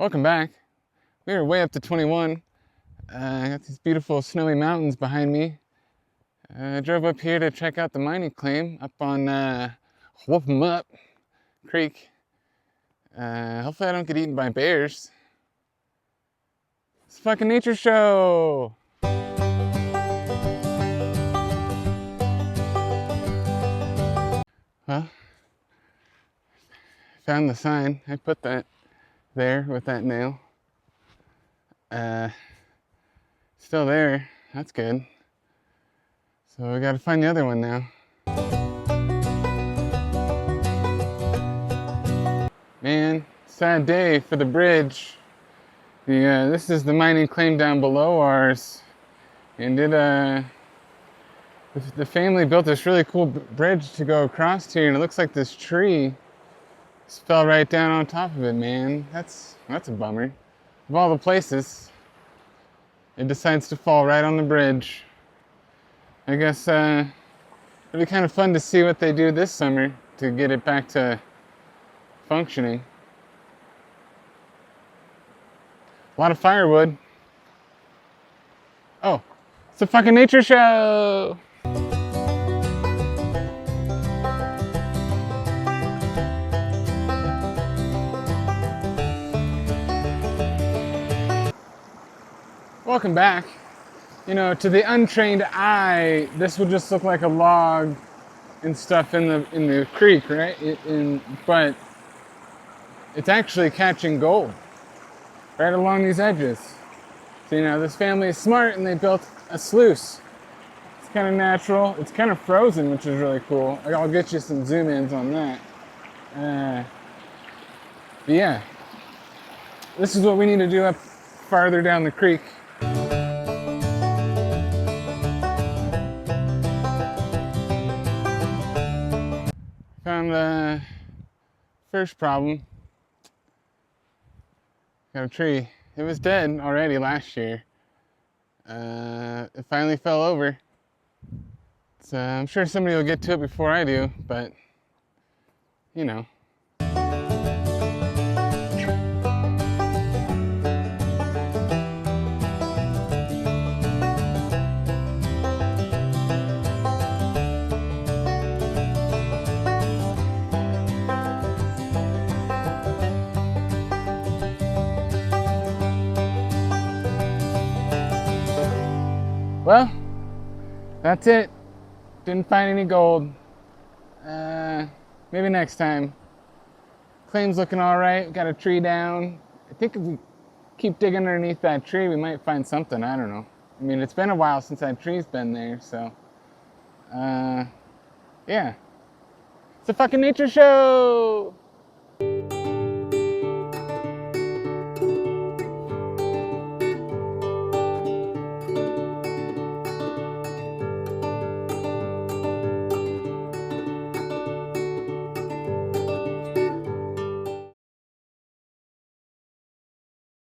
Welcome back. We are way up to 21. I got these beautiful snowy mountains behind me. I drove up here to check out the mining claim up on Whoop 'em Up Creek. Hopefully I don't get eaten by bears. It's a fucking nature show! Well, found the sign. I put that there with that nail. Still there. That's good. So we gotta find the other one now. Man, sad day for the bridge. This is the mining claim down below ours. And the family built this really cool bridge to go across here, and it looks like this tree just fell right down on top of it, man. That's a bummer. Of all the places, it decides to fall right on the bridge. I guess it'll be kind of fun to see what they do this summer to get it back to functioning. A lot of firewood. Oh, it's a fucking nature show! Welcome back. You know, to the untrained eye, this would just look like a log and stuff in the creek, right? But it's actually catching gold right along these edges. So, you know, this family is smart and they built a sluice. It's kind of natural. It's kind of frozen, which is really cool. I'll get you some zoom ins on that. But yeah, this is what we need to do up farther down the creek. Found the first problem. Got a tree. It was dead already last year. It finally fell over. So I'm sure somebody will get to it before I do, but you know. Well, that's it. Didn't find any gold. Maybe next time. Claim's looking all right. Got a tree down. I think if we keep digging underneath that tree, we might find something. I don't know. I mean, it's been a while since that tree's been there, so. Yeah. It's a fucking nature show!